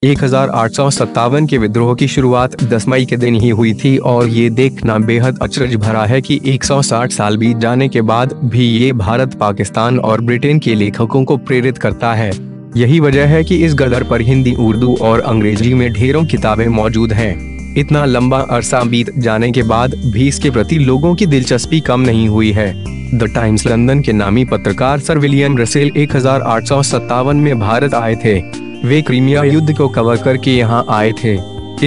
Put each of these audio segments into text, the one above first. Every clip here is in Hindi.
1857 के विद्रोह की शुरुआत 10 मई के दिन ही हुई थी और ये देखना बेहद अचरज भरा है कि 160 साल बीत जाने के बाद भी ये भारत, पाकिस्तान और ब्रिटेन के लेखकों को प्रेरित करता है। यही वजह है कि इस गदर पर हिंदी, उर्दू और अंग्रेजी में ढेरों किताबें मौजूद हैं। इतना लंबा अरसा बीत जाने के बाद भी इसके प्रति लोगों की दिलचस्पी कम नहीं हुई है। द टाइम्स लंदन के नामी पत्रकार सर विलियम रसेल 1857 में भारत आए थे। वे क्रीमिया युद्ध को कवर करके यहाँ आए थे।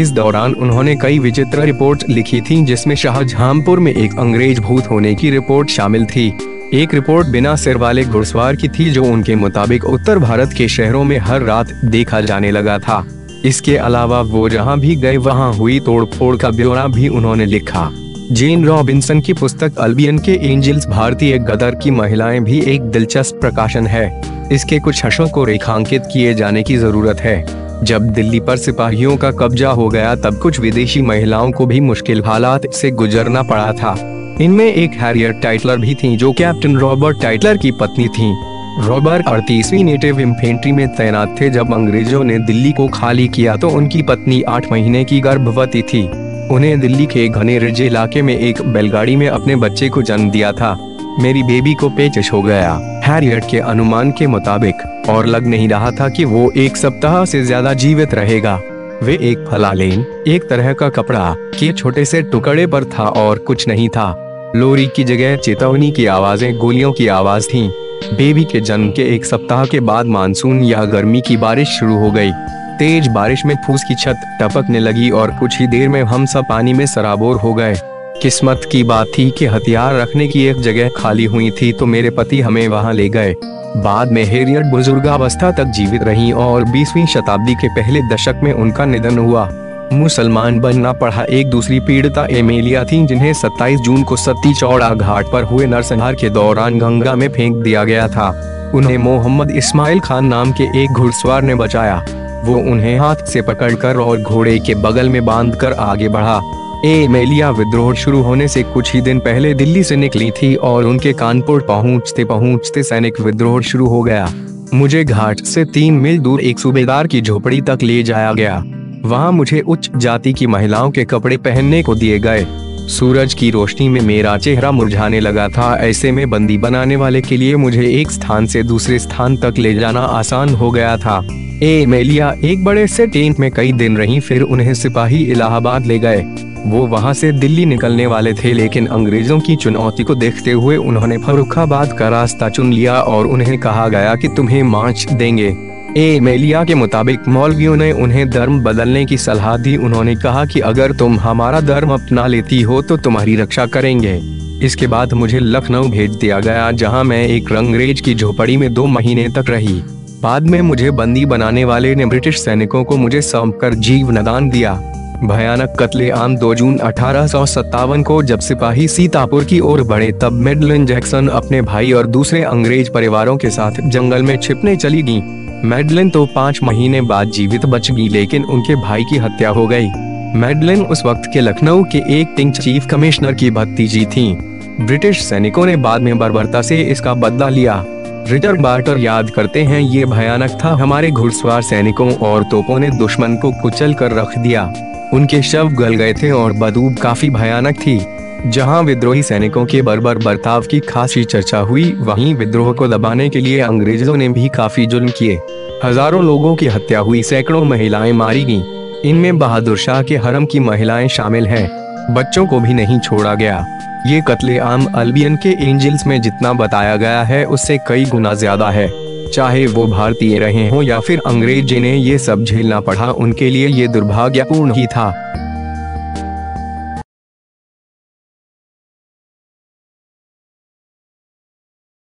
इस दौरान उन्होंने कई विचित्र रिपोर्ट लिखी थीं, जिसमें शाहजहांपुर में एक अंग्रेज भूत होने की रिपोर्ट शामिल थी। एक रिपोर्ट बिना सिर वाले घुड़सवार की थी, जो उनके मुताबिक उत्तर भारत के शहरों में हर रात देखा जाने लगा था। इसके अलावा वो जहाँ भी गए वहाँ हुई तोड़फोड़ का ब्यौरा भी उन्होंने लिखा। जेन रॉबिन्सन की पुस्तक अल्बियन के एंजल्स भारतीय गदर की महिलाएं भी एक दिलचस्प प्रकाशन है। इसके कुछ हर्षों को रेखांकित किए जाने की जरूरत है। जब दिल्ली पर सिपाहियों का कब्जा हो गया तब कुछ विदेशी महिलाओं को भी मुश्किल हालात से गुजरना पड़ा था। इनमें एक हैरियट टाइटलर भी थी, जो कैप्टन रॉबर्ट टाइटलर की पत्नी थी। रॉबर्ट 38वीं नेटिव इन्फेंट्री में तैनात थे। जब अंग्रेजों ने दिल्ली को खाली किया तो उनकी पत्नी 8 महीने की गर्भवती थी। उन्हें दिल्ली के घने रिजे इलाके में एक बैलगाड़ी में अपने बच्चे को जन्म दिया था। मेरी बेबी को पेचिश हो गया, हैरियट के अनुमान के मुताबिक, और लग नहीं रहा था कि वो 1 सप्ताह से ज्यादा जीवित रहेगा। वे एक फलालेन, एक तरह का कपड़ा के छोटे से टुकड़े पर था और कुछ नहीं था। लोरी की जगह चेतावनी की आवाजें, गोलियों की आवाज थी। बेबी के जन्म के 1 सप्ताह के बाद मानसून या गर्मी की बारिश शुरू हो गई। तेज बारिश में फूस की छत टपकने लगी और कुछ ही देर में हम सब पानी में सराबोर हो गए। किस्मत की बात थी कि हथियार रखने की एक जगह खाली हुई थी, तो मेरे पति हमें वहां ले गए। बाद में हैरियट बुजुर्गावस्था तक जीवित रहीं और 20वीं शताब्दी के पहले दशक में उनका निधन हुआ। मुसलमान बनना पड़ा। एक दूसरी पीड़िता एमेलिया थी, जिन्हें 27 जून को सत्ती चौड़ा घाट पर हुए नरसंहार के दौरान गंगा में फेंक दिया गया था। उन्हें मोहम्मद इस्माइल खान नाम के एक घुड़सवार ने बचाया। वो उन्हें हाथ से पकड़कर और घोड़े के बगल में बांधकर आगे बढ़ा। एमेलिया विद्रोह शुरू होने से कुछ ही दिन पहले दिल्ली से निकली थी और उनके कानपुर पहुंचते पहुंचते सैनिक विद्रोह शुरू हो गया। मुझे घाट से 3 मील दूर एक सूबेदार की झोपड़ी तक ले जाया गया। वहां मुझे उच्च जाति की महिलाओं के कपड़े पहनने को दिए गए। सूरज की रोशनी में मेरा चेहरा मुरझाने लगा था। ऐसे में बंदी बनाने वाले के लिए मुझे एक स्थान से दूसरे स्थान तक ले जाना आसान हो गया था। एमेलिया एक बड़े से टेंट में कई दिन रही, फिर उन्हें सिपाही इलाहाबाद ले गए। वो वहां से दिल्ली निकलने वाले थे, लेकिन अंग्रेजों की चुनौती को देखते हुए उन्होंने फर्रुखाबाद का रास्ता चुन लिया और उन्हें कहा गया कि तुम्हें मार्च देंगे। एमेलिया के मुताबिक मौलवियों ने उन्हें धर्म बदलने की सलाह दी। उन्होंने कहा कि अगर तुम हमारा धर्म अपना लेती हो तो तुम्हारी रक्षा करेंगे। इसके बाद मुझे लखनऊ भेज दिया गया, जहां मैं एक रंगरेज की झोपड़ी में 2 महीने तक रही। बाद में मुझे बंदी बनाने वाले ने ब्रिटिश सैनिकों को मुझे सौंपकर जीवनदान दिया। भयानक कत्लेआम 2 जून 1857 को जब सिपाही सीतापुर की ओर बढ़े, तब मैडलिन जैक्सन अपने भाई और दूसरे अंग्रेज परिवारों के साथ जंगल में छिपने चली गईं। मैडलिन तो 5 महीने बाद जीवित बच गई, लेकिन उनके भाई की हत्या हो गई। मैडलिन उस वक्त के लखनऊ के एक्टिंग चीफ कमिश्नर की भतीजी थी। ब्रिटिश सैनिकों ने बाद में बर्बरता से इसका बदला लिया। रिचर्ड बार्टर याद करते हैं, ये भयानक था। हमारे घुड़सवार सैनिकों और तोपों ने दुश्मन को कुचल कर रख दिया। उनके शव गल गए थे और बदबू काफी भयानक थी। जहां विद्रोही सैनिकों के बर्बर बर्ताव की खासी चर्चा हुई, वहीं विद्रोह को दबाने के लिए अंग्रेजों ने भी काफी जुल्म किए। हजारों लोगों की हत्या हुई, सैकड़ों महिलाएं मारी गईं। इनमें बहादुर शाह के हरम की महिलाएं शामिल हैं। बच्चों को भी नहीं छोड़ा गया। ये कत्लेआम अल्बियन के एंजल्स में जितना बताया गया है, उससे कई गुना ज्यादा है। चाहे वो भारतीय रहे हों या फिर अंग्रेज जिन्हें ये सब झेलना पड़ा, उनके लिए ये दुर्भाग्यपूर्ण ही था।